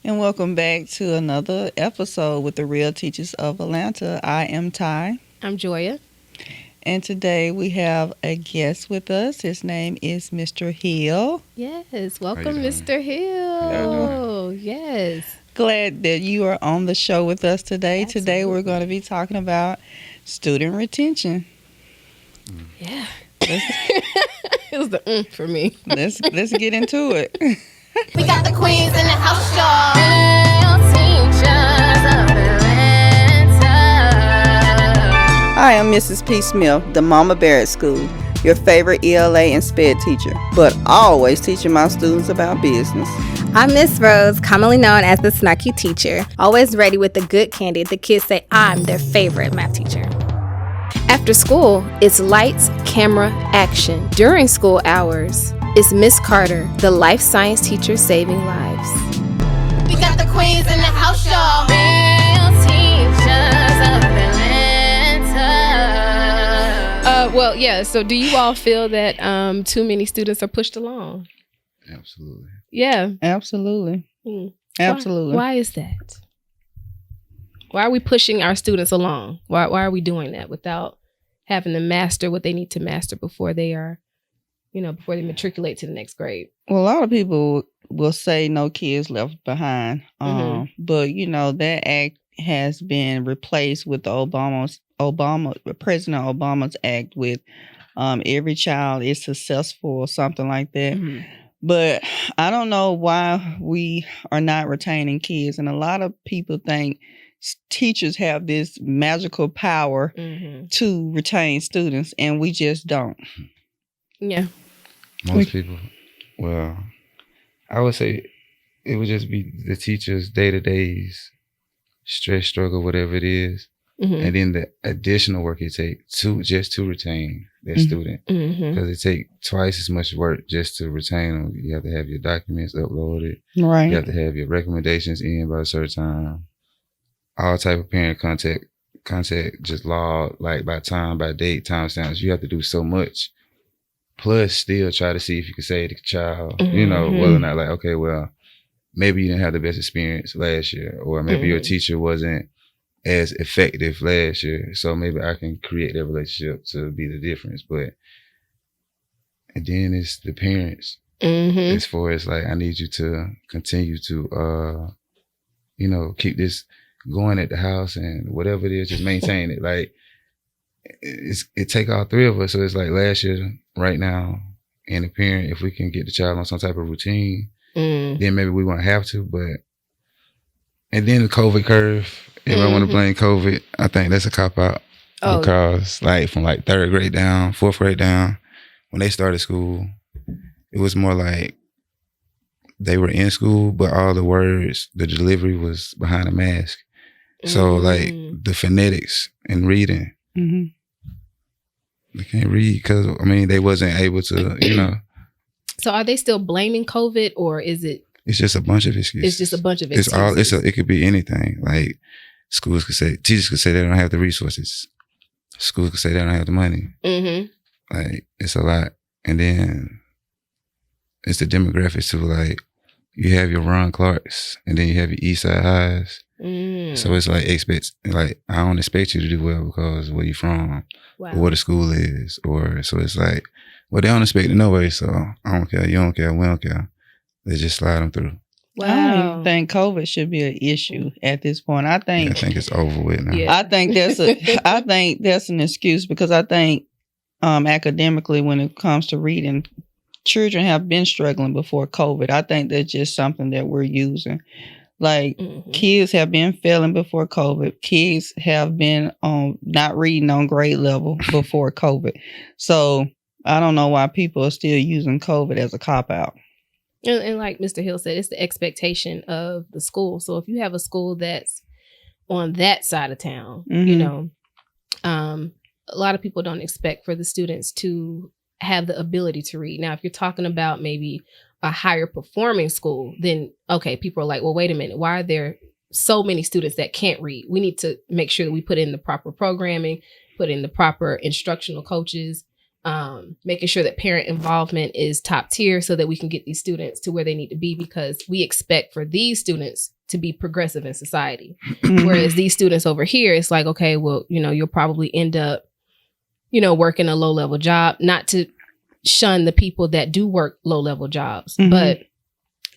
And welcome back to another episode with the Real Teachers of Atlanta. I am Ty, I'm Joya. and today we have a guest with us. His name is Mr. Hill. Yes, How you welcome, doing? Mr. How y'all doing? Hill. Yes, Glad that you are on the show with us today. Today we're going to be talking about student retention. yeah. Let's It was the for me. let's get into it. We got the queens in the house, y'all. Real teachers of Atlanta. I am Mrs. P. Smith, the Mama Barrett School, your favorite ELA and SPED teacher, but always teaching my students about business. I'm Miss Rose, commonly known as the snarky teacher, always ready with the good candy. The kids say I'm their favorite math teacher. After school, it's lights, camera, action. During school hours, it's Miss Carter, the life science teacher saving lives. We got the queens in the house, y'all. Real teachers of Atlanta. Well, yeah. So, do you all feel that too many students are pushed along? Absolutely. Yeah. Absolutely. Hmm. Absolutely. Why is that? Why are we pushing our students along? Why are we doing that without having them master what they need to master before they are, before they matriculate to the next grade? Well, a lot of people will say no kids left behind, but that act has been replaced with the President Obama's act with every child is successful or something like that. Mm-hmm. But I don't know why we are not retaining kids, and a lot of people think teachers have this magical power to retain students, and we just don't. Yeah. Most people, well, I would say it would just be the teacher's day-to-days stress, struggle, whatever it is, and then the additional work it takes to retain that student. Because it takes twice as much work just to retain them. You have to have your documents uploaded. Right. You have to have your recommendations in by a certain time. All type of parent contact just log, like by time, by date, timestamps. You have to do so much. Plus still try to see if you can save the child, whether or not like, okay, well, maybe you didn't have the best experience last year, or maybe your teacher wasn't as effective last year. So maybe I can create that relationship to be the difference. And then it's the parents. As far as like, I need you to continue to, keep this going at the house and whatever it is, just maintain it. Like it take all three of us. So it's like last year, right now, and the parent, if we can get the child on some type of routine, then maybe we won't have to. And then the COVID curve, if I want to blame COVID, I think that's a cop out. Because like from like third grade down, fourth grade down, when they started school, it was more like they were in school, but all the words, the delivery was behind a mask. So like the phonetics and reading, they can't read because they wasn't able to, So are they still blaming COVID, or is it? It's just a bunch of excuses. It's just a bunch of excuses. It could be anything. Like teachers could say they don't have the resources. Schools could say they don't have the money. Like it's a lot. And then it's the demographics too. Like you have your Ron Clarks, and then you have your East Side Highs. So it's like I don't expect you to do well because where you from, or where the school is, so it's like, well, they don't expect it no way. So I don't care, you don't care, we don't care. They just slide them through. Wow. I don't even think COVID should be an issue at this point. I think it's over with now. Yeah. I think that's an excuse, because I think academically, when it comes to reading, children have been struggling before COVID. I think that's just something that we're using. Like kids have been failing before COVID. Kids have been not reading on grade level before COVID. So I don't know why people are still using COVID as a cop out. And like Mr. Hill said, it's the expectation of the school. So if you have a school that's on that side of town, a lot of people don't expect for the students to have the ability to read. Now, if you're talking about maybe a higher performing school, then okay, people are like, well, wait a minute, why are there so many students that can't read? We need to make sure that we put in the proper programming, put in the proper instructional coaches, making sure that parent involvement is top tier so that we can get these students to where they need to be, because we expect for these students to be progressive in society. Whereas these students over here, it's like, okay, well, you'll probably end up, working a low level job, not to shun the people that do work low level jobs, but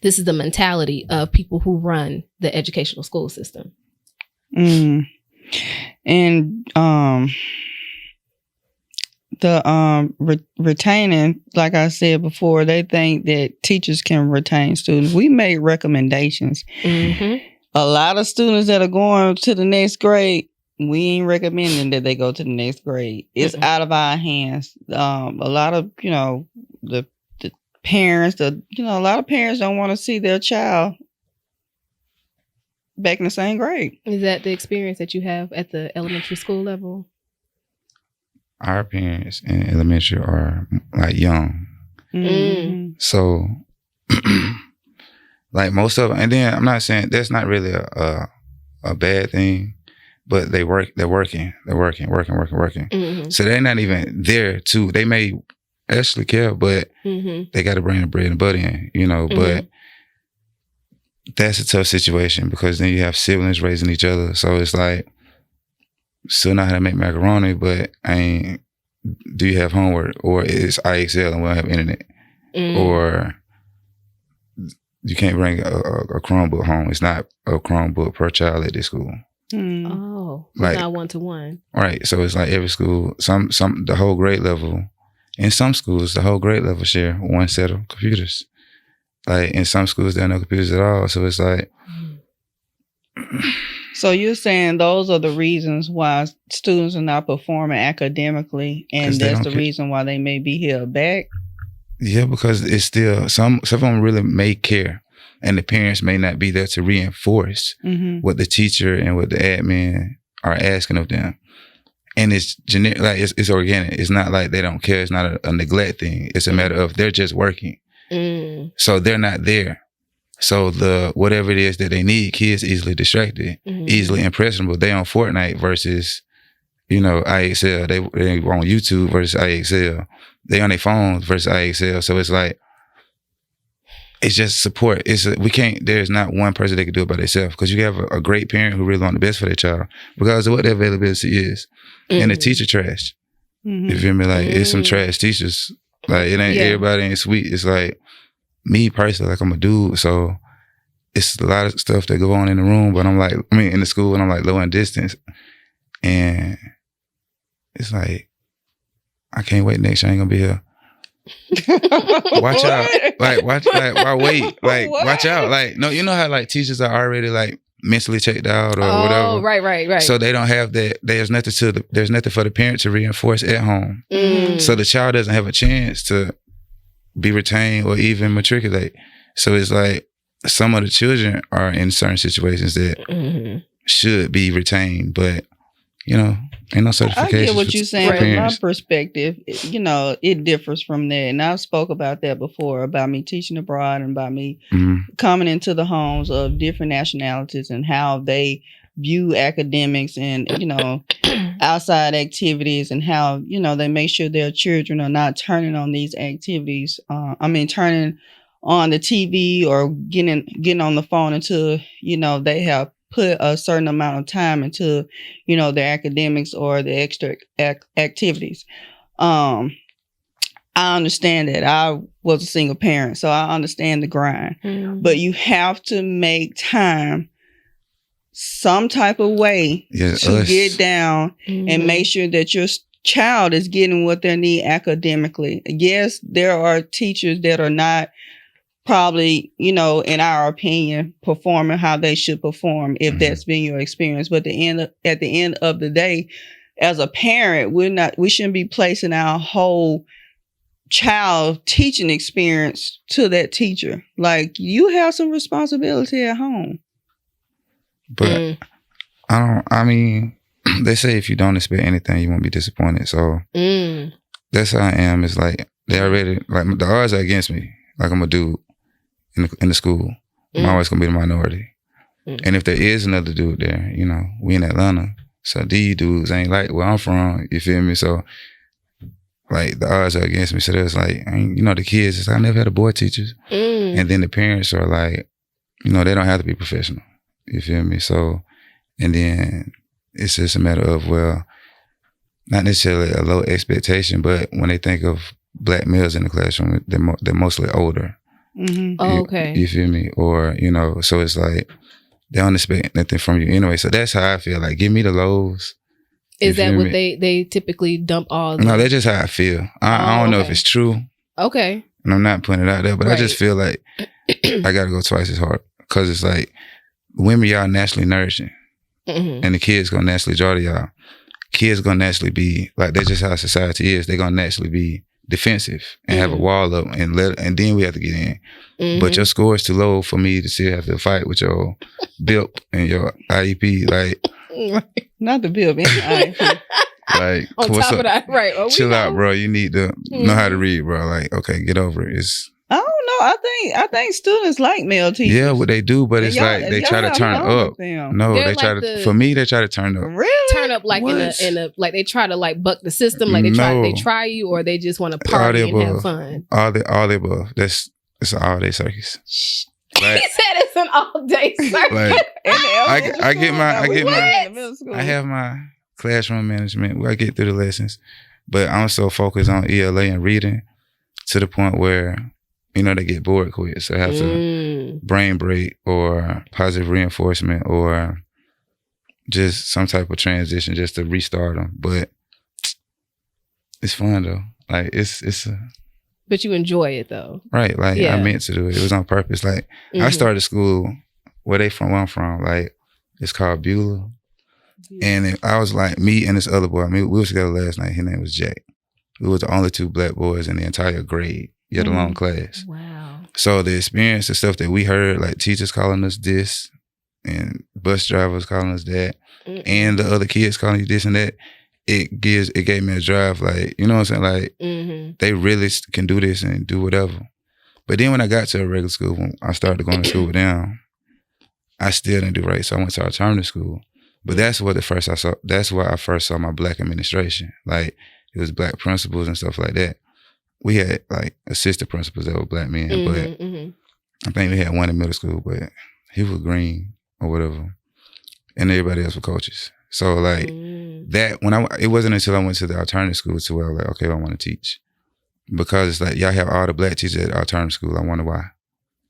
this is the mentality of people who run the educational school system. And retaining, like I said before, they think that teachers can retain students. We make recommendations. A lot of students that are going to the next grade, we ain't recommending that they go to the next grade. It's out of our hands. A lot of the parents, a lot of parents don't want to see their child back in the same grade. Is that the experience that you have at the elementary school level? Our parents in elementary are like young. So like most of them, and then I'm not saying that's not really a bad thing, but they're working. So they're not even there to, they may actually care, but they got to bring the bread and butter in, but that's a tough situation because then you have siblings raising each other. So it's like, still know how to make macaroni, but do you have homework? Or it's IXL and we don't have internet? Or you can't bring a Chromebook home. It's not a Chromebook per child at this school. Oh, like, not 1-to-1. Right. So it's like every school, the whole grade level, in some schools, the whole grade level share one set of computers. Like in some schools, there are no computers at all. So it's like... So you're saying those are the reasons why students are not performing academically, and that's the reason why they may be held back? Yeah, because it's still, some of them really may care, and the parents may not be there to reinforce what the teacher and what the admin are asking of them. And it's generic, like it's organic. It's not like they don't care. It's not a neglect thing. It's a matter of they're just working. So they're not there. So whatever it is that they need, kids easily distracted, easily impressionable. They on Fortnite versus, IXL. They on YouTube versus IXL. They on their phones versus IXL. So it's like, it's just support. There's not one person that can do it by themselves, because you have a great parent who really want the best for their child because of what their availability is. And the teacher trash. You feel me? Like it's some trash teachers. Like it ain't, everybody ain't sweet. It's like, me personally, like I'm a dude, so it's a lot of stuff that go on in the room, but in the school, and I'm like low in distance. And it's like, I can't wait next year, I ain't gonna be here. Watch out. Why wait? Like, watch out. Like, no, you know how like teachers are already like mentally checked out or whatever. Oh, right. So they don't have that. There's nothing for the parent to reinforce at home. So the child doesn't have a chance to be retained or even matriculate. So it's like some of the children are in certain situations that should be retained, but ain't no certification. I get what you're saying. From my perspective, it differs from that. And I've spoke about that before, about me teaching abroad and about me coming into the homes of different nationalities and how they view academics and, outside activities, and how, they make sure their children are not turning on these activities. Turning on the TV or getting on the phone until, they have put a certain amount of time into, their academics or the extra activities. I understand that. I was a single parent, so I understand the grind. But you have to make time some type of way to get down and make sure that your child is getting what they need academically. Yes, there are teachers that are not probably, in our opinion, performing how they should perform, if that's been your experience. But at the end of the day, as a parent, we shouldn't be placing our whole child teaching experience to that teacher. Like, you have some responsibility at home. But they say if you don't expect anything, you won't be disappointed. So that's how I am. It's like they already, like, the odds are against me. Like, I'm a dude in the school. I'm always gonna be the minority. And if there is another dude there, we in Atlanta, so these dudes ain't like where I'm from. You feel me? So like the odds are against me. So there's like, the kids, it's like, I never had a boy teachers. And then the parents are like, they don't have to be professional. You feel me? So, and then it's just a matter of, well, not necessarily a low expectation, but when they think of Black males in the classroom, they're mostly older. Oh, okay. You feel me? Or, so it's like, they don't expect nothing from you anyway. So that's how I feel. Like, give me the lows. Is that what they typically dump all? No, that's just how I feel. I don't know if it's true. Okay. And I'm not putting it out there, but I just feel like I got to go twice as hard. Because it's like, women, y'all naturally nourishing. And the kids going to naturally draw to y'all. Kids going to naturally be, like, that's just how society is. They're going to naturally be defensive and have a wall up and then we have to get in. But your score is too low for me to still have to fight with your BIP and your IEP. Like, not the BIP and IEP. Like, on top of that, right? Chill out, bro. You need to know how to read, bro. Like, okay, get over it. I don't know. I think students like male teachers. Yeah, what they do, but it's like they try to turn up. No, They're they try like to. For me, they try to turn up. Really? Turn up like in a like they try to like buck the system. Like they try you, or they just want to party and have fun. All the above. It's an all day circus. Like, he said it's an all day circus. Like, I have my classroom management where I get through the lessons, but I'm so focused on ELA and reading to the point where they get bored quick, so I have to brain break or positive reinforcement or just some type of transition just to restart them. But it's fun though. Like it's but you enjoy it though, right? Like I meant to do it. It was on purpose. Like I started school where I'm from. Like it's called Beulah. And I was like, me and this other boy, we was together last night. His name was Jack. We was the only two Black boys in the entire grade, yet alone class. Wow. So the experience, the stuff that we heard, like teachers calling us this and bus drivers calling us that and the other kids calling you this and that, it gave me a drive. Like, you know what I'm saying? Like they really can do this and do whatever. But then when I got to a regular school, when I started going to school with them, I still didn't do right. So I went to alternative school. But that's what that's where I first saw my Black administration. Like it was Black principals and stuff like that. We had like assistant principals that were Black men, but I think we had one in middle school, but he was green or whatever. And everybody else were coaches. So like it wasn't until I went to the alternative school to where I was like, okay, I want to teach. Because it's like, y'all have all the Black teachers at alternative school. I wonder why.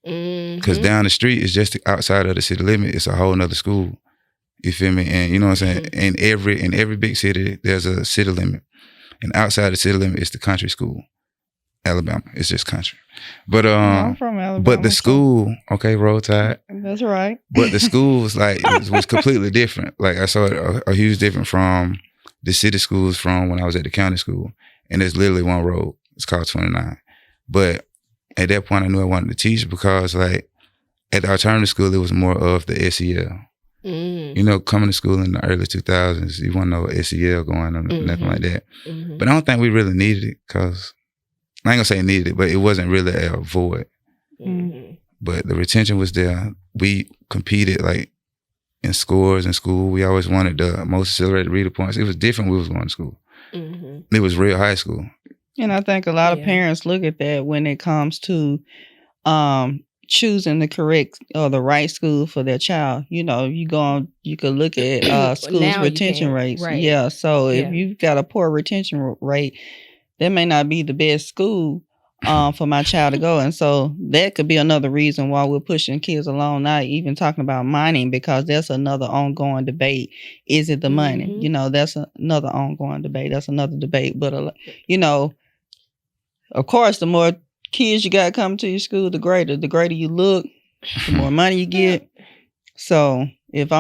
Because down the street is just outside of the city limit. It's a whole nother school. You feel me? And you know what I'm saying? In every big city, there's a city limit. And outside the city limit is the country school. Alabama. It's just country. But I'm from Alabama. But the school, okay, Roll Tide. That's right. But the school was like was completely different. Like I saw a huge difference from the city schools from when I was at the county school. And there's literally one road. It's called 29. But at that point I knew I wanted to teach because like at the alternative school it was more of the SEL. Coming to school in the early 2000s, you wouldn't know SEL going on, nothing like that. But I don't think we really needed it because, I ain't gonna say needed it, but it wasn't really a void. But the retention was there. We competed like in scores in school. We always wanted the most accelerated reader points. It was different when we was going to school. It was real high school. And I think a lot of parents look at that when it comes to choosing the correct or the right school for their child. You could look at schools' retention rates. Right. Yeah. So if you've got a poor retention rate, that may not be the best school for my child to go. And so that could be another reason why we're pushing kids along, not even talking about money, because that's another ongoing debate. Is it the money? That's another ongoing debate. That's another debate. But, of course, the more kids you got coming to your school, the greater you look, the more money you get. So if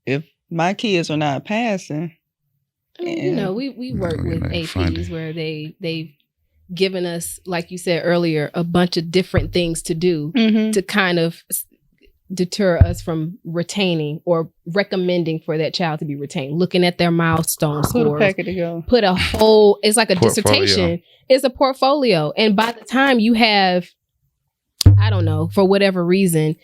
if my kids are not passing, we work with APs where they've given us, like you said earlier, a bunch of different things to do to kind of deter us from retaining or recommending for that child to be retained. Looking at their milestone scores. Put a packet together. Put a whole, it's like a dissertation. It's a portfolio. And by the time you have, I don't know, for whatever reason,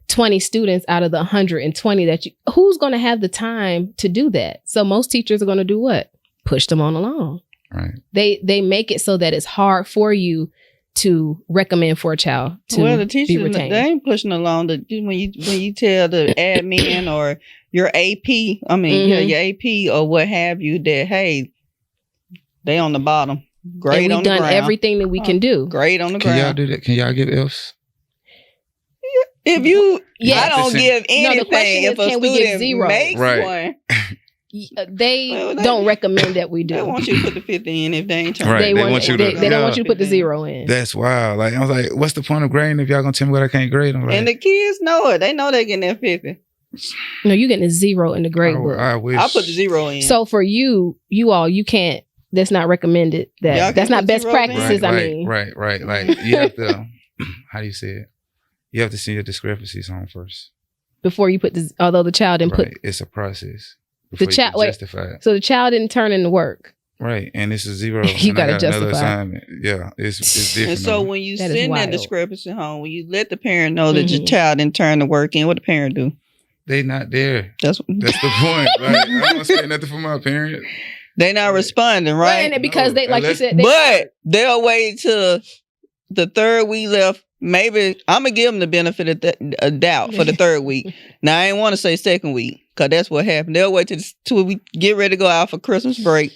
20 students out of the 120 who's going to have the time to do that? So most teachers are going to do what? Push them on along. Right. They make it so that it's hard for you to recommend for a child to Well, the be teachers, retained. they ain't pushing along. When you tell the admin or your AP, your AP or what have you, that, hey, they on the bottom. Grade and on we've the done ground. everything that we can do. Grade on the Can y'all ground. do that? Can y'all give Fs? If you, Yes. I don't give anything. No, the question If is, a can we give student zero? makes Right. one, They Well, they- don't recommend that we they do. want you to put the 50 in if they ain't trying. Right. They They want want you they, to- they don't want yeah. you to put the 0 in. That's wild. Like I was like, what's the point of grading if y'all gonna tell me what I can't grade? I'm like, And the kids know it. They know they getting that 50. No, you're getting a 0 in the grade book. I wish. I put the 0 in. So for you all, you can't. That's not recommended. Y'all That's can't not put best 0 in? practices. right, I mean, right. Like you have to. How do you say it? You have to see your discrepancies on first. before you put this, although the child didn't Right. put. It's a process. The Before you child- can wait. justify it. So the child didn't turn in the work. Right, and it's a 0. You and I gotta got another justify. assignment. Yeah, it's different. And so though. when you That is send that wild. discrepancy home, when you let the parent know that your Mhm. child didn't turn the work in, what the parent do? they not there. That's That's the point. Like, I don't expect nothing from my parents. they not responding, right? And because No, they, like unless- you said, they, But they'll wait till the third week left. Maybe I'm gonna give them the benefit of a doubt for the third week. Now I ain't want to say second week because that's what happened. They'll wait till we get ready to go out for Christmas break.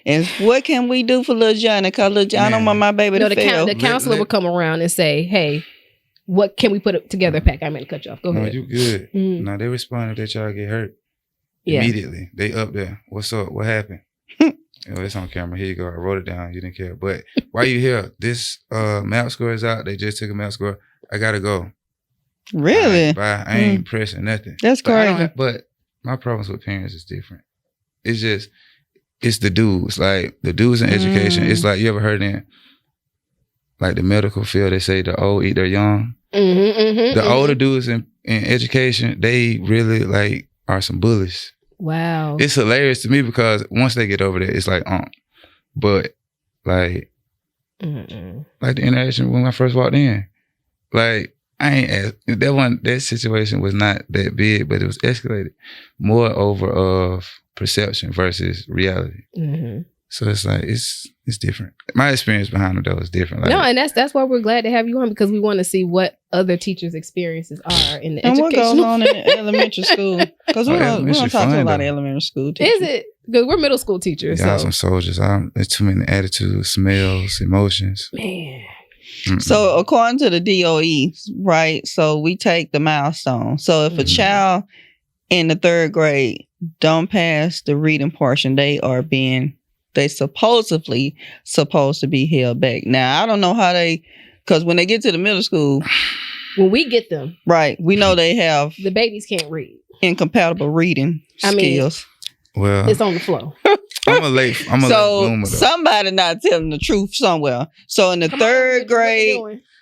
And what can we do for little Johnny? Because little Johnny don't want my baby no, to the, fail. the counselor Let- would come around and say, "Hey, what can we put together?" Pack. I meant to cut you off. Go No, ahead. you good. Mhm. No, they respond if their child get hurt. Yeah. Immediately. They up there. What's up? What happened? It's on camera. Here you go. I wrote it down. You didn't care. But why you here? This map score is out. They just took a map score. I gotta go. Really? Bye. I ain't pressing nothing. That's But I don't crazy. have- but my problems with parents is different. It's just, it's the dudes. Like the dudes in education. It's like, you ever heard in like the medical field, they say the old eat their young. The older dudes in education, they really like are some bullies. Wow. It's hilarious to me because once they get over there, it's like, but like the interaction when I first walked in, like I ain't asked, that situation was not that big, but it was escalated more over of perception versus reality. So it's like it's different. My experience behind the door is different. Like, No, and that's why we're glad to have you on, because we want to see what other teachers' experiences are in the And what education. goes on in elementary school? Because we don't elementary talk to a fun, lot of though. elementary school teachers. Is it? Because we're middle school teachers. y'all So. some soldiers. There's too many attitudes, smells, emotions. Man. Mm-mm. So according to the DOE, right? So we take the milestone. So if a child in the third grade don't pass the reading portion, they supposedly supposed to be held back. Now I don't know how because when they get to the middle school, When we get them, right, we know they have the babies can't read. incompatible reading skills. Well, It's on the flow. I'm a late bloomer though. Somebody not telling the truth somewhere. So in the third grade,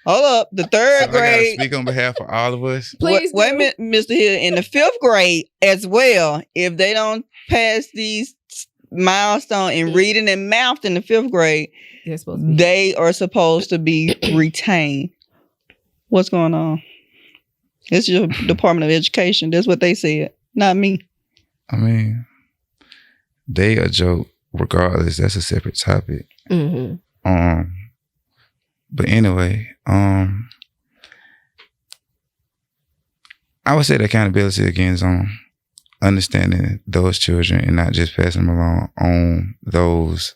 hold up, the third So I gotta grade. speak on behalf of all of us. Please Wait do. a minute, Mr. Hill. In the fifth grade as well, if they don't pass these milestone in reading and math in the fifth grade, They're supposed to be. they are supposed to be retained. What's going on? It's your Department of Education. That's what they said, not me. I mean, they a joke regardless. That's a separate topic. Mm-hmm. But anyway, I would say the accountability again is on understanding those children and not just passing them along on those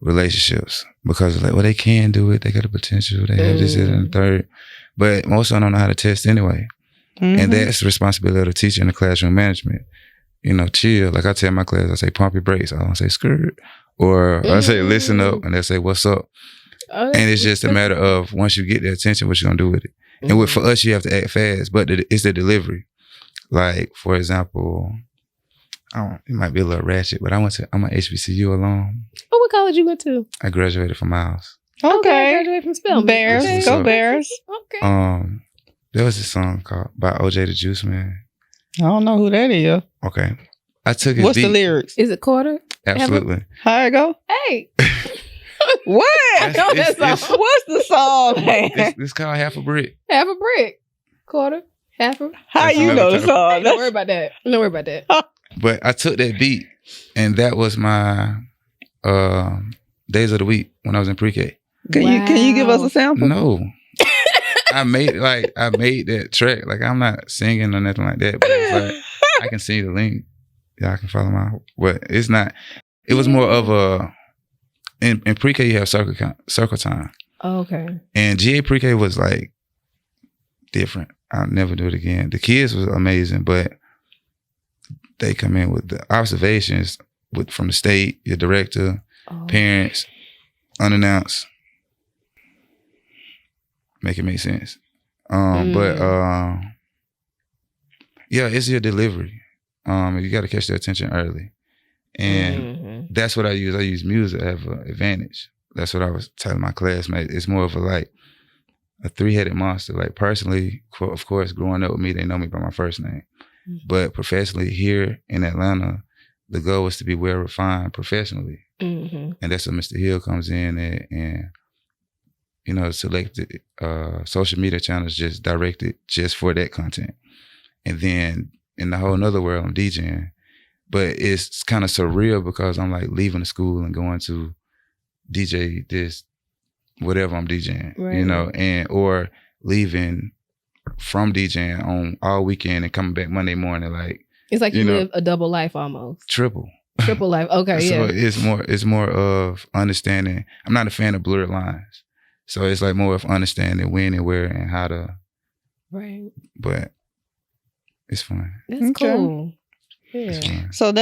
relationships, because like, well, they can do it. They got the potential. They have this, that, and the third. But most of them don't know how to test anyway. And that's the responsibility of the teacher and the classroom management. You know, chill. Like I tell my class, I say, pump your brakes. I don't say skirt. Or I say, listen up. And they say, what's up? And it's just a matter of once you get their attention, what you going to do with it. And for us, you have to act fast, but it's the delivery. Like, for example, it might be a little ratchet, but I'm an HBCU alum. Oh, what college you went to? I graduated from Miles. I Okay. graduated from Spelman. Bears. Okay. Go Bears. Okay. There was a song called by OJ the Juice Man. I don't know who that is. Okay. I took his What's beat. the lyrics? Is it quarter? Absolutely. How it go? Hey. What? That's- know that it's- song. What's the song, man? This called Half a Brick. Half a brick. Quarter. Half a. How That's you another know the type. song? Don't worry about that. Don't worry about that. But I took that beat and that was my days of the week when I was in pre-K. Can you give us a sample? No. I made that track. Like, I'm not singing or nothing like that, but it's like I can sing the link. Y'all can follow my, but it's not. It was more of a in pre-K you have circle time. Oh, okay. And GA pre-K was like different. I'll never do it again. The kids was amazing, but they come in with the observations from the state, your director, parents, unannounced. Make it make sense. But yeah, it's your delivery. You got to catch their attention early. And that's what I use. I use music to have an advantage. That's what I was telling my classmates. It's more of a three-headed monster. Like, personally, of course, growing up with me, they know me by my first name. But professionally, here in Atlanta, the goal is to be well refined professionally. And that's where Mr. Hill comes in and selected social media channels just directed just for that content. And then in the whole nother world, I'm DJing. But it's kind of surreal because I'm like leaving the school and going to DJ this, whatever I'm DJing, right. Or leaving from DJing on all weekend and coming back Monday morning. Like, it's like you live a double life almost. Triple life. Okay. So yeah. it's more of understanding. I'm not a fan of blurred lines. So it's like more of understanding when and where and how to. Right. But it's fun. That's cool. Yeah. So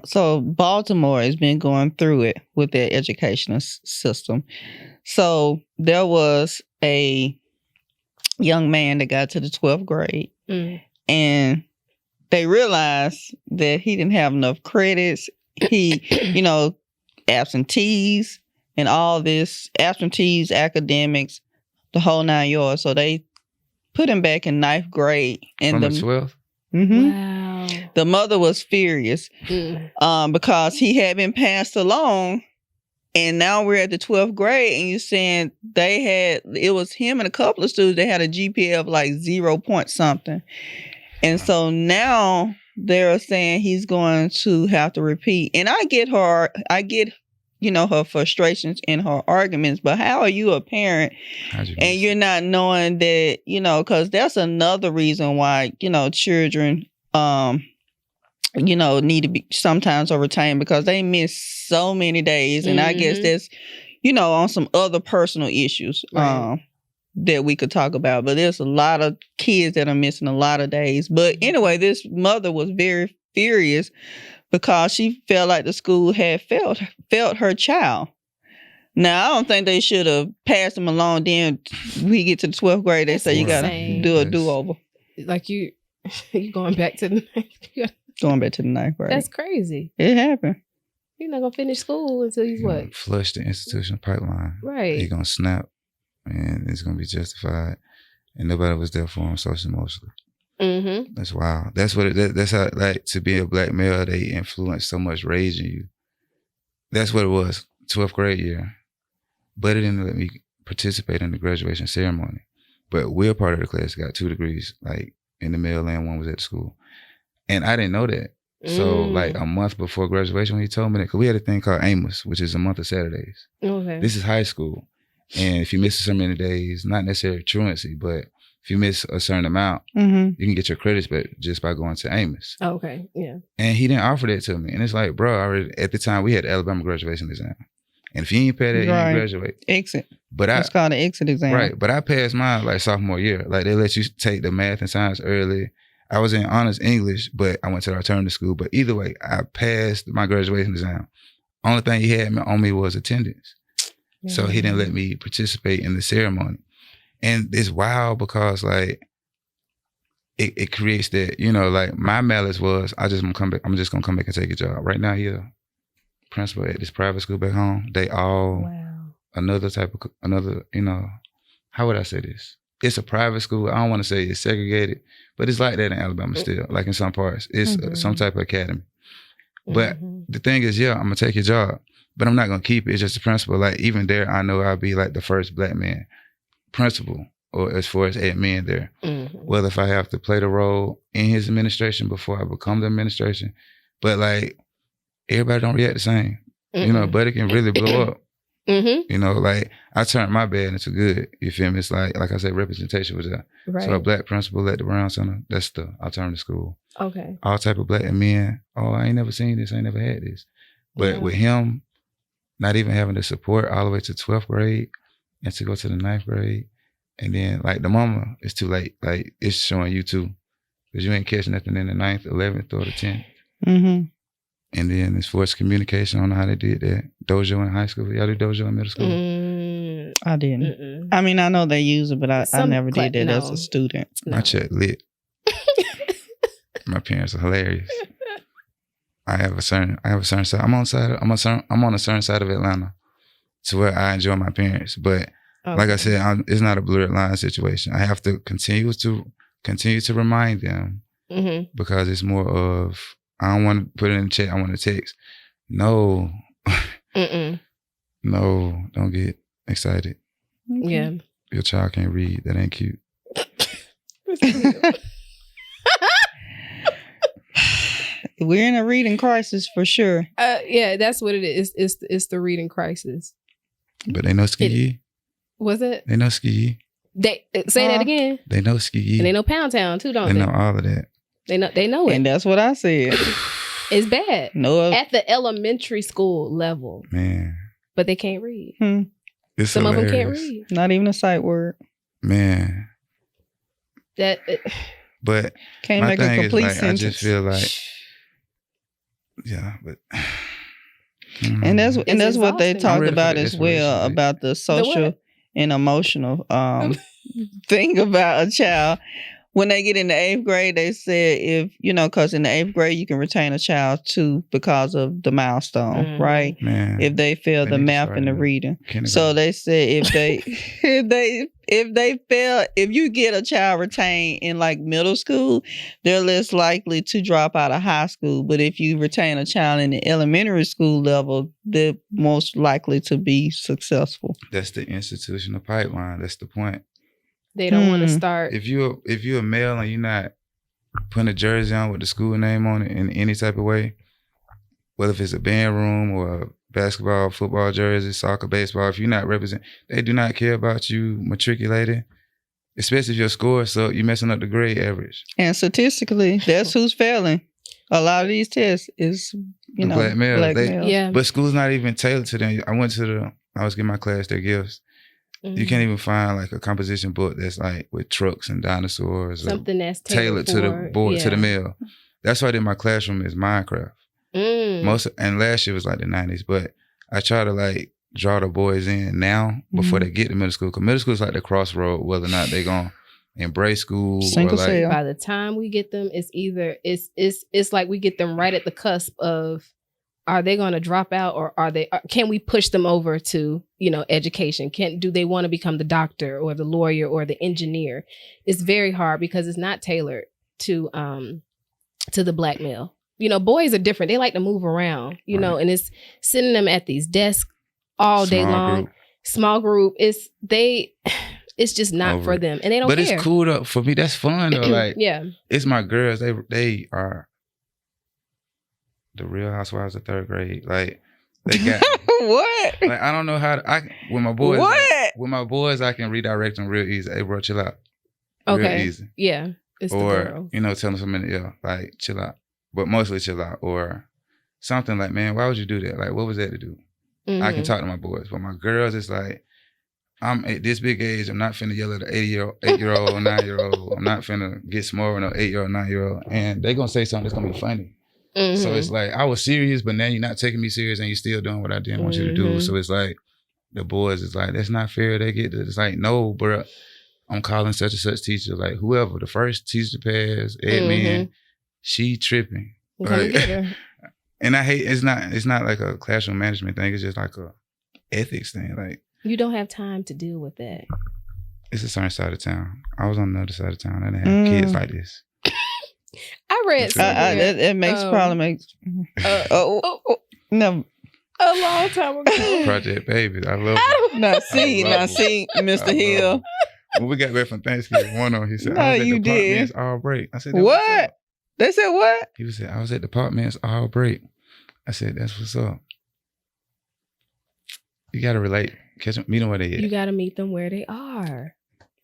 so Baltimore has been going through it with their educational system. So there was a young man that got to the 12th grade and they realized that he didn't have enough credits. He, absentees and all this, absentees, academics, the whole 9 yards. So they put him back in 9th grade. From the 12th? Mm-hmm. Wow. The mother was furious because he had been passed along, and now we're at the 12th grade, and you're saying it was him and a couple of students that had a GPA of like 0 point something. And so now they're saying he's going to have to repeat. And I get her frustrations and her arguments, but how are you a parent and you're not knowing that, because that's another reason why, children, need to be sometimes overtamed because they miss so many days. And I guess that's, on some other personal issues that we could talk about. But there's a lot of kids that are missing a lot of days. But anyway, this mother was very furious because she felt like the school had failed her child. Now, I don't think they should have passed him along. Then we get to the 12th grade, they say you got to do a do-over. Like you going back to the 9th. Going back to the 9th grade. That's crazy. It happened. You're not going to finish school until he's what? Flush the institutional pipeline. Right. He's going to snap and it's going to be justified. And nobody was there for him social emotionally. Mm-hmm. That's wild. That's how, like, to be a black male, they influence so much rage in you. That's what it was, 12th grade year. But it didn't let me participate in the graduation ceremony. But we're part of the class got 2 degrees, like in the male and one was at school. And I didn't know that. So like a month before graduation, when he told me that, because we had a thing called Amos, which is a month of Saturdays. Okay. This is high school. And if you miss so many days, not necessarily truancy, but if you miss a certain amount, you can get your credits back just by going to Amos. Okay, yeah. And he didn't offer that to me. And it's like, bro, at the time we had the Alabama graduation exam. And if you ain't pay that, you didn't graduate. Exit. But it's called an exit exam. Right. But I passed mine like sophomore year. Like, they let you take the math and science early. I was in honors English, but I went to the alternative school. But either way, I passed my graduation exam. Only thing he had on me was attendance. Mm-hmm. So he didn't let me participate in the ceremony. And it's wild because, like, it creates that, like, my malice was, I'm just going to come back and take a job. Right now, here, principal at this private school back home, they all, another, how would I say this? It's a private school. I don't want to say it's segregated, but it's like that in Alabama still, like in some parts. It's some type of academy. But the thing is, I'm going to take your job, but I'm not going to keep it. It's just the principal. Like, even there, I know I'll be like the first black man principal, or as far as admin there. Whether if I have to play the role in his administration before I become the administration. But like, everybody don't react the same. You know, but it can really blow up. Mm-hmm. You know, like I turned my bad into good. You feel me? It's like I said, representation was there. Right. So a black principal at the Brown Center, that's the alternative school. Okay. All type of black men. Oh, I ain't never seen this. I ain't never had this. But with him, not even having the support all the way to 12th grade and to go to the 9th grade. And then like the mama, it's too late. Like it's showing you too. Because you ain't catching nothing in the 9th, 11th, or the 10th. Mm-hmm. And then as far as communication, I don't know how they did that. Dojo in high school. Y'all do dojo in middle school? I didn't. I mean, I know they use it, but I never did that as a student. My check lit. My parents are hilarious. I have a certain side. I'm on a certain side of Atlanta to where I enjoy my parents. But like I said, it's not a blurred line situation. I have to continue to remind them because it's more of, I don't want to put it in the chat. I want to text. No. No, don't get excited. Yeah. Your child can't read. That ain't cute. We're in a reading crisis for sure. Yeah, that's what it is. It's the reading crisis. But they know ski. Was it? They know ski. They say that again. They know ski. And they know Pound Town too, don't they? They know all of that. They know it. And that's what I said. It's bad. No, at the elementary school level. Man. But they can't read. It's Some hilarious. of them can't read. Not even a sight word. Man. But can't my make thing a complete is, like, sentence. I just feel like, yeah, but. And that's what they talked about as well, week. about the social and emotional thing about a child. When they get in the 8th grade, they said if, because in the 8th grade, you can retain a child too because of the milestone, right? Man, if they fail the math and the reading. So they said if you get a child retained in like middle school, they're less likely to drop out of high school. But if you retain a child in the elementary school level, they're most likely to be successful. That's the institutional pipeline. That's the point. They don't want to start. If you're a male and you're not putting a jersey on with the school name on it in any type of way, whether if it's a band room or a basketball, football jersey, soccer, baseball, if you're not representing, they do not care about you matriculating, especially if your score so you're messing up the grade average. And statistically, that's who's failing. A lot of these tests is, black males. Yeah. But school's not even tailored to them. I was giving my class their gifts. You can't even find like a composition book that's like with trucks and dinosaurs. Something that's tailored to the board, to the male. That's why in my classroom is Minecraft. And last year was like the 90s, but I try to like draw the boys in now before they get to middle school. Because middle school is like the crossroad, whether or not they're going to embrace school. Single or like, cell. By the time we get them, it's like we get them right at the cusp of, are they going to drop out, or can we push them over to, education? Do they want to become the doctor or the lawyer or the engineer? It's very hard because it's not tailored to the black male. Boys are different. They like to move around, and it's sitting them at these desks all day long. Small group. It's just not for them, and they don't care. But it's cool though. For me, that's fun though. Like, yeah, it's my girls. They are the Real Housewives of 3rd grade. Like, they got what? Like, I don't know how to, with my boys. What? Like, with my boys, I can redirect them real easy. Hey, bro, chill out. Okay. Real easy. Yeah. It's or, the girls. Tell them something, like, chill out. But mostly chill out. Or something like, man, why would you do that? Like, what was that to do? I can talk to my boys. But my girls, it's like, I'm at this big age. I'm not finna yell at an 8-year-old, 9-year-old. I'm not finna get smart with an 8-year-old, 9-year-old. And they gonna say something that's gonna be funny. So it's like, I was serious, but now you're not taking me serious and you're still doing what I didn't want you to do. So it's like, the boys is like, that's not fair. They get this. It's like, no, bro, I'm calling such and such teacher. Like, whoever, the first teacher to pass, admin, she tripping. Like, and I hate, it's not like a classroom management thing. It's just like a ethics thing. Like, you don't have time to deal with that. It's a certain side of town. I was on the other side of town. I didn't have kids like this. I read something. It makes probably no. A long time ago. Project Babies. I love it. Now see, Mr. Hill. When we got back from Thanksgiving, one on he said, No, I was at you the did. Departments all break. I said, What? They said what? He said, I was at the Departments all break. I said, that's what's up. You gotta relate. Catch them, meet them where they at. You got to meet them where they are.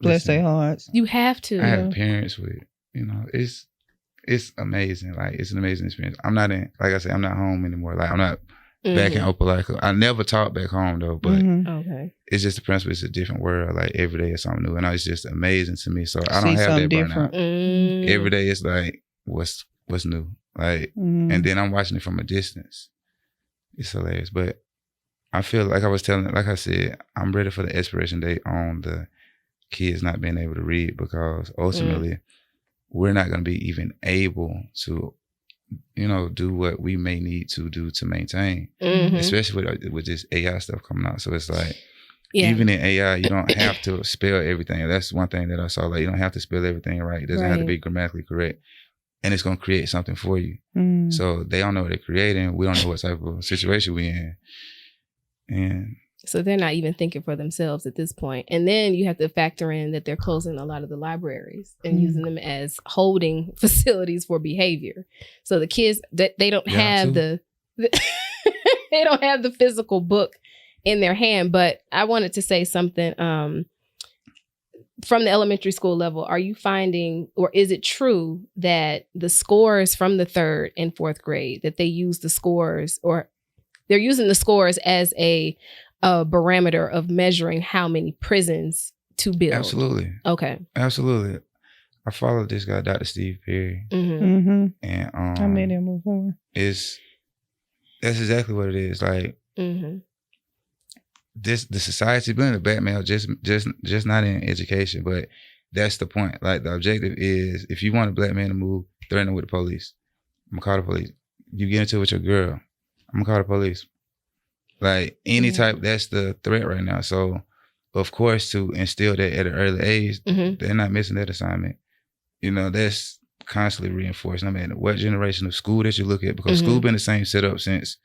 Bless their hearts. You have to. I have parents with, it's amazing. Like, it's an amazing experience. I'm not like I said, I'm not home anymore. Like, I'm not back in Opelika. I never taught back home though, but okay. It's just the principle. It's a different world. Like, every day is something new, and it's just amazing to me. So I don't have that burnout. Every day it's like, what's new? Like, and then I'm watching it from a distance. It's hilarious, but I feel like I said, I'm ready for the expiration date on the kids not being able to read, because ultimately we're not going to be even able to, do what we may need to do to maintain, especially with this AI stuff coming out. So it's like, even in AI, you don't have to spell everything. That's one thing that I saw. Like, you don't have to spell everything right. It doesn't have to be grammatically correct. And it's going to create something for you. So they don't know what they're creating. We don't know what type of situation we're in. And so they're not even thinking for themselves at this point. And then you have to factor in that they're closing a lot of the libraries and using them as holding facilities for behavior. So the kids, they don't have they don't have the physical book in their hand. But I wanted to say something from the elementary school level. Are you finding, or is it true that the scores from the 3rd and 4th grade, that they use the scores, or they're using the scores as a barometer of measuring how many prisons to build? Absolutely. Okay. Absolutely. I followed this guy, Dr. Steve Perry. And I met him before. That's exactly what it is. Like, the society being a black male, just not in education, but that's the point. Like, the objective is, if you want a black man to move, threaten him with the police. I'm gonna call the police. You get into it with your girl, I'm gonna call the police. Like, any type, that's the threat right now. So, of course, to instill that at an early age, they're not missing that assignment. That's constantly reinforced. No matter what generation of school that you look at, because school been the same setup since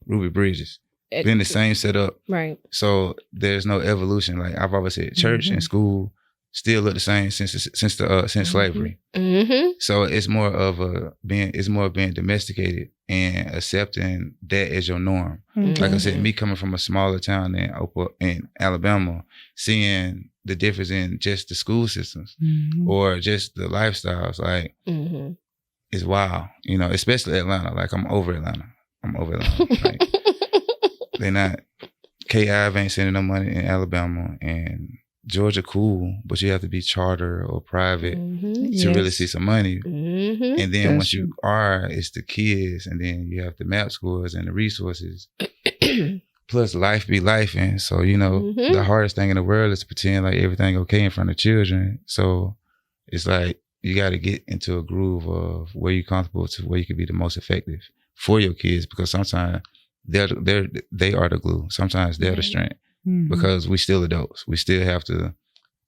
Ruby Bridges. Been the same setup. Right. So there's no evolution. Like I've always said, church and school still look the same since slavery. So it's more of being domesticated and accepting that as your norm. Like I said, me coming from a smaller town in Alabama, seeing the difference in just the school systems or just the lifestyles, like it's wild. Especially Atlanta. Like, I'm over Atlanta. Like, they're not. K.I.V. ain't sending no money in Alabama, and Georgia cool, but you have to be charter or private to really see some money. And then once you are, it's the kids, and then you have the MAP scores and the resources. Plus, life be life, and so the hardest thing in the world is to pretend like everything okay in front of children. So it's like you got to get into a groove of where you're comfortable to where you can be the most effective for your kids, because sometimes they are the glue. Sometimes they're the strength. Because we still adults. We still have to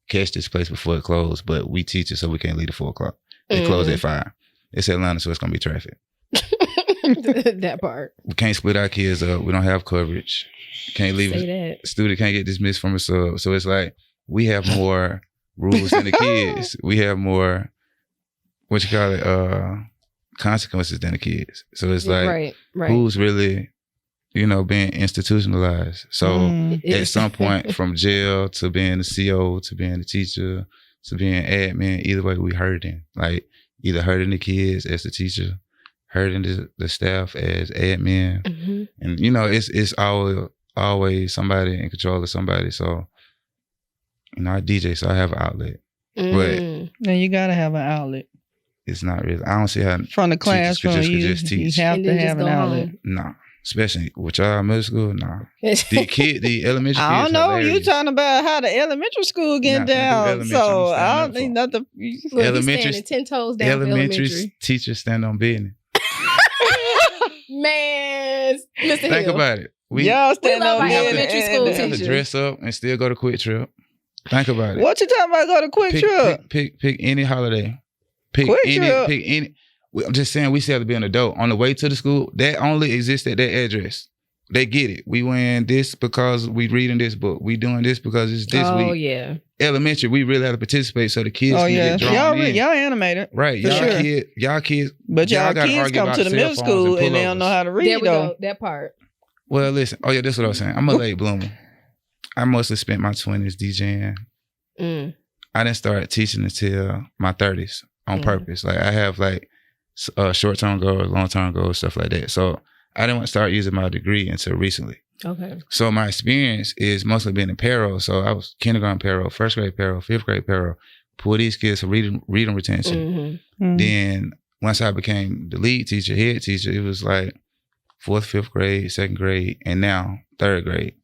catch this place before it closes, but we teach it so we can't leave at 4 o'clock. They close at 5. It's Atlanta, so it's going to be traffic. That part. We can't split our kids up. We don't have coverage. Can't leave a student, can't get dismissed from a sub. So it's like, we have more rules than the kids. We have more, consequences than the kids. So it's like, who's really, being institutionalized. So at some point, from jail to being the CO to being the teacher to being admin, either way, we hurting. Like, either hurting the kids as the teacher, hurting the staff as admin. And, it's always somebody in control of somebody. So, I DJ, so I have an outlet. But now you got to have an outlet. It's not really. I don't see how from the classroom you have to have an outlet. Nah. Especially with y'all middle school, nah. The elementary kids, I don't know. hilarious. You talking about how the elementary school get down. So I don't think nothing. Elementary 10 toes down. Elementary teachers stand on business. Man, Mr. Think Hill. about it. Y'all stand on business. Elementary school We have to dress up and still go to Quick Trip. Think about it. What you talking about? Go to Quick Trip? Pick any holiday. Pick any. I'm just saying, we still have to be an adult. On the way to the school, that only exists at that address. They get it. We wearing this because we reading this book. We doing this because it's this week. Oh, yeah. Elementary, we really have to participate so the kids can get drawn in. Y'all animated. Right. Y'all kids. But y'all kids come to the middle school and they don't know how to read, there we go. That part. Well, listen. Oh, yeah, that's what I was saying. I'm a late bloomer. I mostly spent my 20s DJing. I didn't start teaching until my 30s on purpose. Like I have like short-term goals, long-term goals, stuff like that. So I didn't start using my degree until recently. Okay. So my experience is mostly being in payroll. So I was kindergarten payroll, first grade payroll, fifth grade payroll, pull these kids for reading retention. Then once I became the lead teacher, head teacher, it was like 4th, 5th grade, 2nd grade, and now 3rd grade.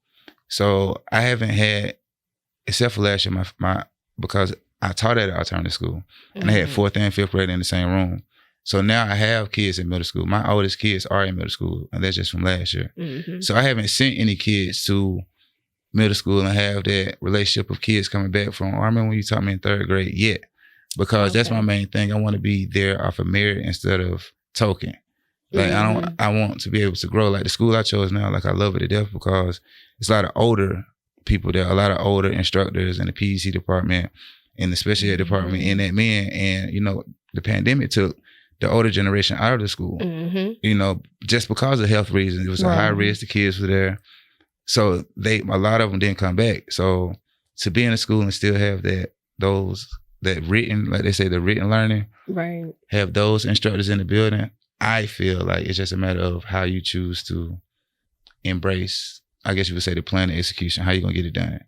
So I haven't had, except for last year, because I taught at an alternative school, and I had 4th and 5th grade in the same room. So now I have kids in middle school. My oldest kids are in middle school, and that's just from last year. So I haven't sent any kids to middle school and have that relationship of kids coming back from, I remember when you taught me in 3rd grade yet, because that's my main thing. I want to be there off of merit instead of token. Like I want to be able to grow. Like the school I chose now, like I love it to death because it's a lot of older people there, a lot of older instructors in the PEC department and the special ed department in that men. And, you know, the pandemic took the older generation out of the school, you know, just because of health reasons. It was a high risk. The kids were there. So a lot of them didn't come back. So to be in a school and still have that written, like they say, the written learning, have those instructors in the building, I feel like it's just a matter of how you choose to embrace, I guess you would say, the plan and execution, how you going to get it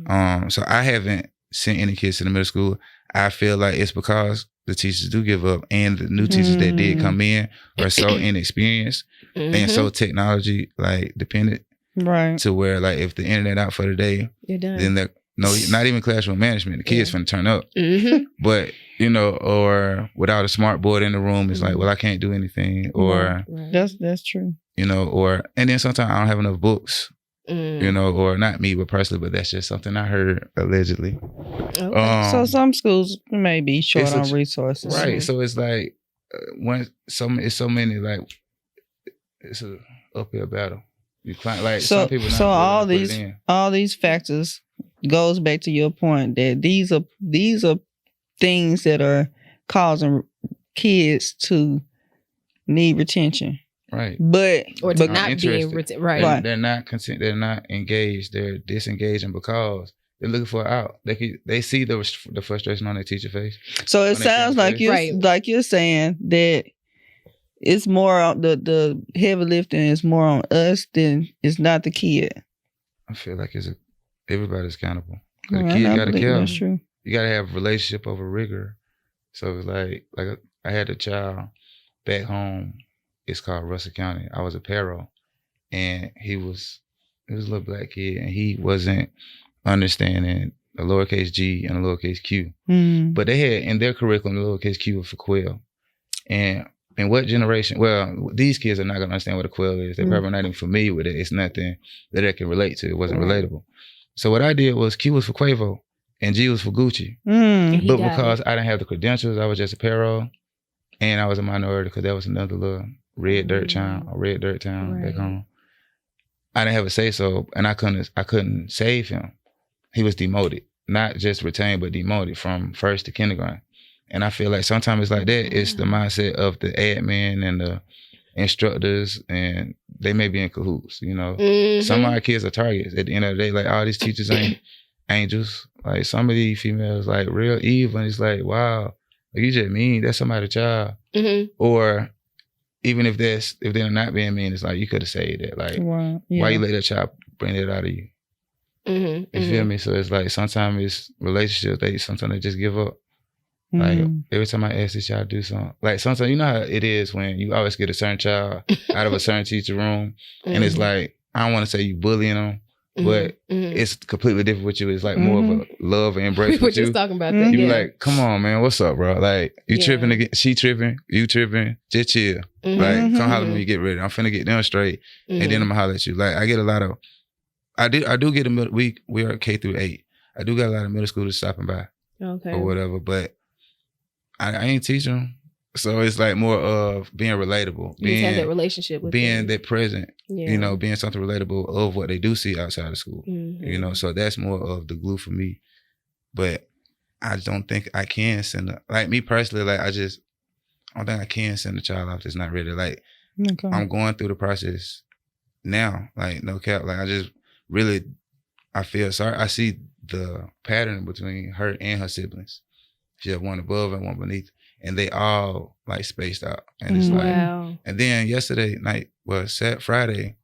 done. So I haven't sent any kids to the middle school. I feel like it's because the teachers do give up, and the new teachers that did come in are so inexperienced and so technology like dependent, to where like if the internet out for the day, you're done. Then not even classroom management. The kids finna turn up, but you know, or without a smart board in the room, it's like, well, I can't do anything, or that's true. You know, and then sometimes I don't have enough books. You know, or not me, but personally, but that's just something I heard allegedly. So some schools may be short on resources, right? So it's like it's so many, like it's a uphill battle. You climb, like some people. So all these factors goes back to your point that these are things that are causing kids to need retention. Right. Or to not being right. They're not content. They're not engaged. They're disengaging because they're looking for an out. They see the frustration on their teacher face. So it sounds like you're saying that it's more on the heavy lifting is more on us than it's not the kid. I feel like everybody's accountable. The kid got to care. That's true. You got to have a relationship over rigor. So it's like I had a child back home. It's called Russell County. I was a payroll, and he was a little black kid, and he wasn't understanding a lowercase g and a lowercase q. But they had in their curriculum the lowercase q was for quail. And in what generation? Well, these kids are not going to understand what a quail is. They're probably not even familiar with it. It's nothing that they can relate to. It wasn't relatable. So what I did was Q was for Quavo, and G was for Gucci. But because I didn't have the credentials, I was just a payroll, and I was a minority because that was another little red dirt town back home. I didn't have a say so, and I couldn't save him. He was demoted, not just retained, but demoted from first to kindergarten. And I feel like sometimes it's like that. It's the mindset of the admin and the instructors, and they may be in cahoots. You know, some of our kids are targets. At the end of the day, like all these teachers ain't angels. Like some of these females, like real evil. And it's like, wow, you just mean that's somebody's child, or even if they're not being mean, it's like you could have said that. Like, why you let that child bring it out of you? You feel me? So it's like sometimes it's relationships. Sometimes they just give up. Like every time I ask this child to do something, like sometimes you know how it is when you always get a certain child out of a certain teacher room, and it's like I don't want to say you bullying them, but it's completely different with you. It's like more of a love and embrace. We were just talking about that. You be like, come on, man, what's up, bro? Like you tripping again? She tripping? You tripping? Just chill. Like come holler when you get ready. I'm finna get them straight, and then I'm gonna holler at you. Like I get a lot of, I do get we are K through 8. I do get a lot of middle schoolers stopping by, or whatever, but I ain't teaching them. So it's like more of being relatable. You have that relationship with being them. that present, you know, being something relatable of what they do see outside of school. You know, so that's more of the glue for me. But I don't think I can send like me personally, like I don't think I can send a child off that's not ready. Like I'm going through the process now, like no cap. Like I feel sorry. I see the pattern between her and her siblings. She had one above and one beneath, and they all like spaced out. And it's like, Wow. and then yesterday night was Friday.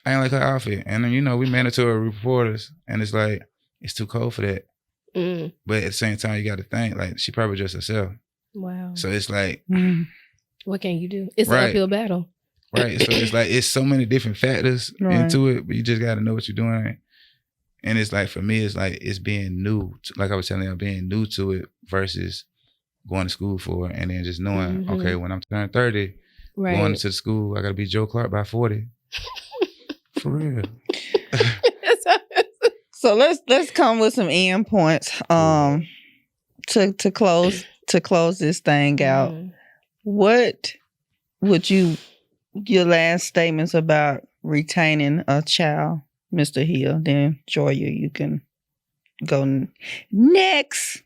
I ain't like her outfit, and then we mandatory reporters, and it's like it's too cold for that. Mm. But at the same time, you got to think like she probably dressed herself. Wow. So it's like, what can you do? It's an Right. uphill battle. right. So it's like it's so many different factors Right. into it, but you just got to know what you're doing. And it's like for me, it's like it's being new. Like I was telling you, being new to it versus going to school for it, and then just knowing, okay, when I'm turning 30, Right. going to the school, I got to be Joe Clark by 40. For real. So let's come with some end points to close this thing out. What would your last statements about retaining a child, Mr. Hill? Then Joya, you can go next.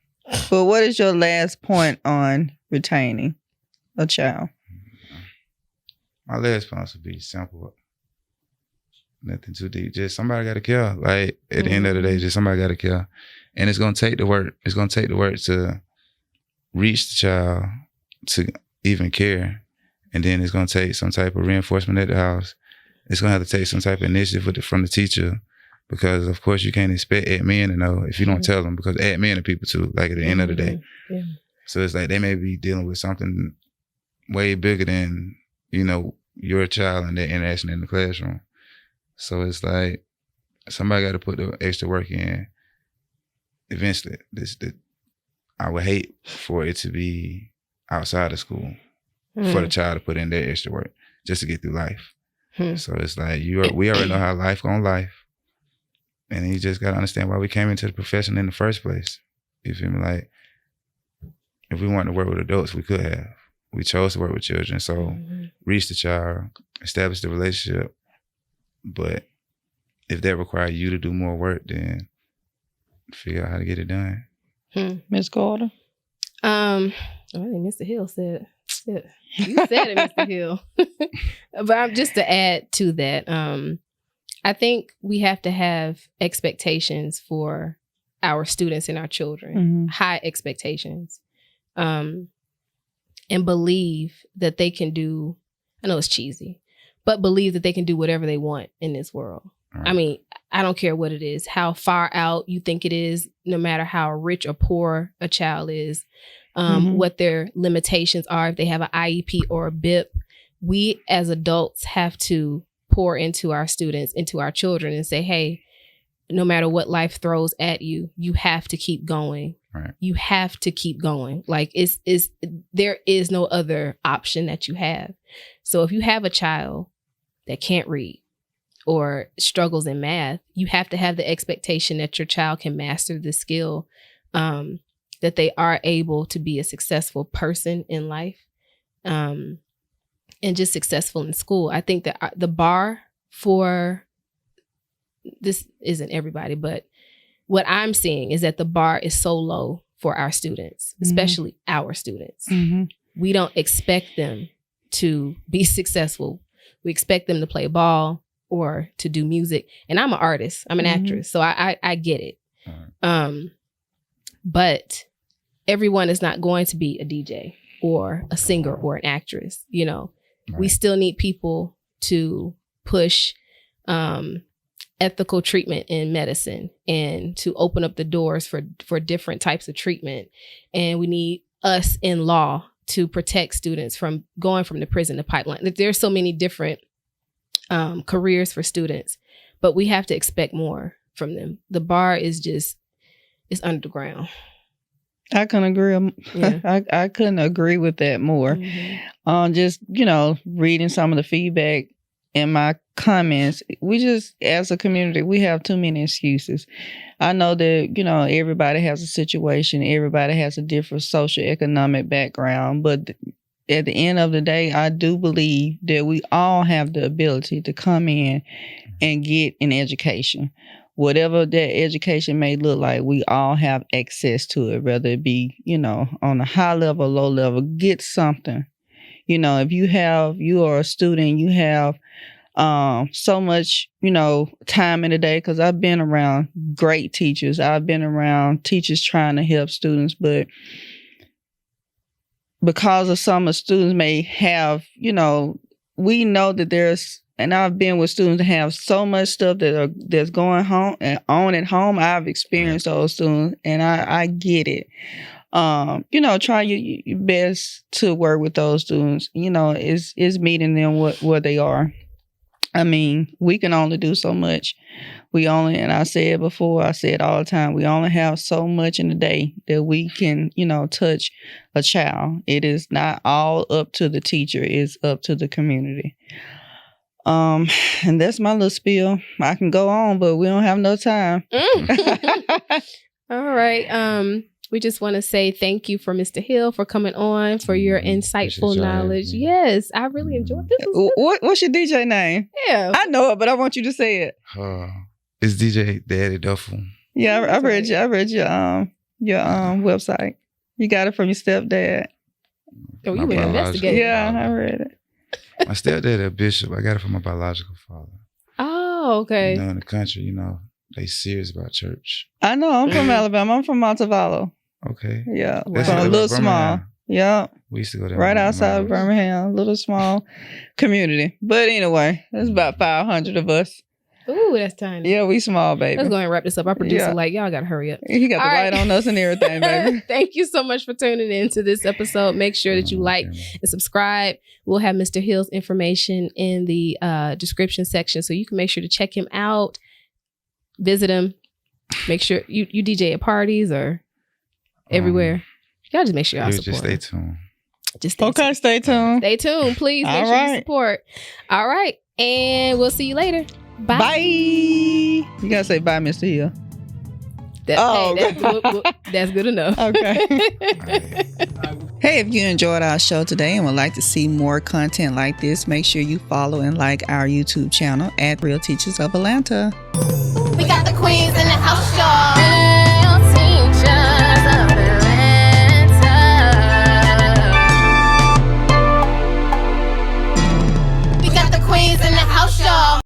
But what is your last point on retaining a child? My last point would be simple. Nothing too deep. Just somebody got to care. Like at the end of the day, just somebody got to care. And it's going to take the work. It's going to take the work to reach the child, to even care. And then it's going to take some type of reinforcement at the house. It's going to have to take some type of initiative from the teacher, because of course you can't expect admin to know if you don't tell them, because admin are people too, like at the end of the day. Yeah. So it's like they may be dealing with something way bigger than, your child and their interaction in the classroom. So it's like somebody got to put the extra work in. Eventually, I would hate for it to be outside of school for the child to put in their extra work just to get through life. So it's like we already know how life gonna life, and you just gotta understand why we came into the profession in the first place. You feel me? Like if we wanted to work with adults, we could have. We chose to work with children, so reach the child, establish the relationship. But if that requires you to do more work, then figure out how to get it done. Ms. Carter? I think Mr. Hill said it. You said it, Mr. Hill. But just to add to that, I think we have to have expectations for our students and our children, high expectations, and believe that they can do, I know it's cheesy, but believe that they can do whatever they want in this world. Right. I mean, I don't care what it is, how far out you think it is, no matter how rich or poor a child is, what their limitations are, if they have an IEP or a BIP. We as adults have to pour into our students, into our children, and say, hey, no matter what life throws at you, you have to keep going. Right. You have to keep going. Like there is no other option that you have. So if you have a child that can't read or struggles in math, you have to have the expectation that your child can master the skill, that they are able to be a successful person in life, and just successful in school. I think that the bar for this isn't everybody, but what I'm seeing is that the bar is so low for our students, especially our students. We don't expect them to be successful. We expect them to play ball or to do music. And I'm an artist. I'm an actress. So I get it. But everyone is not going to be a DJ or a singer or an actress. We still need people to push ethical treatment in medicine and to open up the doors for different types of treatment. And we need us in law to protect students from going from the prison to pipeline. There's so many different careers for students, but we have to expect more from them. The bar is underground. I couldn't agree. Yeah. I couldn't agree with that more. Just, reading some of the feedback in my comments, we just, as a community, we have too many excuses. I know that, everybody has a situation. Everybody has a different socioeconomic background. But at the end of the day, I do believe that we all have the ability to come in and get an education. Whatever that education may look like, we all have access to it, whether it be, on a high level, low level, get something. If you are a student, you have so much, you know, time in the day because I've been around great teachers. I've been around teachers trying to help students, but because of some of the students may have, you know, we know that there's, and I've been with students that have so much stuff that's going home and on at home. I've experienced those students, and I get it. You know, try your best to work with those students. You know, is meeting them where they are. I mean, we can only do so much. And I said before, I said all the time, we only have so much in a day that we can, you know, touch a child. It is not all up to the teacher, it's up to the community. And that's my little spiel. I can go on, but we don't have no time. All right. We just want to say thank you for Mr. Hill for coming on, for your insightful knowledge. Yes, I really enjoyed this. What's your DJ name? Yeah. I know it, but I want you to say it. It's DJ Daddy Duffel. Yeah, I read your website. You got it from your stepdad. Oh, you been investigating. Yeah, I read it. My stepdad a bishop. I got it from my biological father. Oh, okay. You know, in the country, you know, they serious about church. I know. I'm from Alabama. I'm from Montevallo. Okay. Yeah. That's From a little small. Yeah. We used to go there. Right outside of Birmingham. Little small community. But anyway, there's about 500 of us. Ooh, that's tiny. Yeah, we small, baby. Let's go and wrap this up. Our producer like, y'all got to hurry up. He got the light on us and everything, baby. Thank you so much for tuning in to this episode. Make sure that you like and subscribe. We'll have Mr. Hill's information in the description section, so you can make sure to check him out, visit him. Make sure you DJ at parties or everywhere. Y'all just make sure y'all support. Just stay tuned. Stay tuned. Stay tuned, please. Make sure you support. All right. And we'll see you later. Bye. Bye. You gotta say bye, Mr. Hill. That's good enough. Okay. Hey, if you enjoyed our show today and would like to see more content like this, make sure you follow and like our YouTube channel at Real Teachers of Atlanta. We got the queens in the house, y'all. Real teachers of Atlanta. We got the queens in the house, y'all.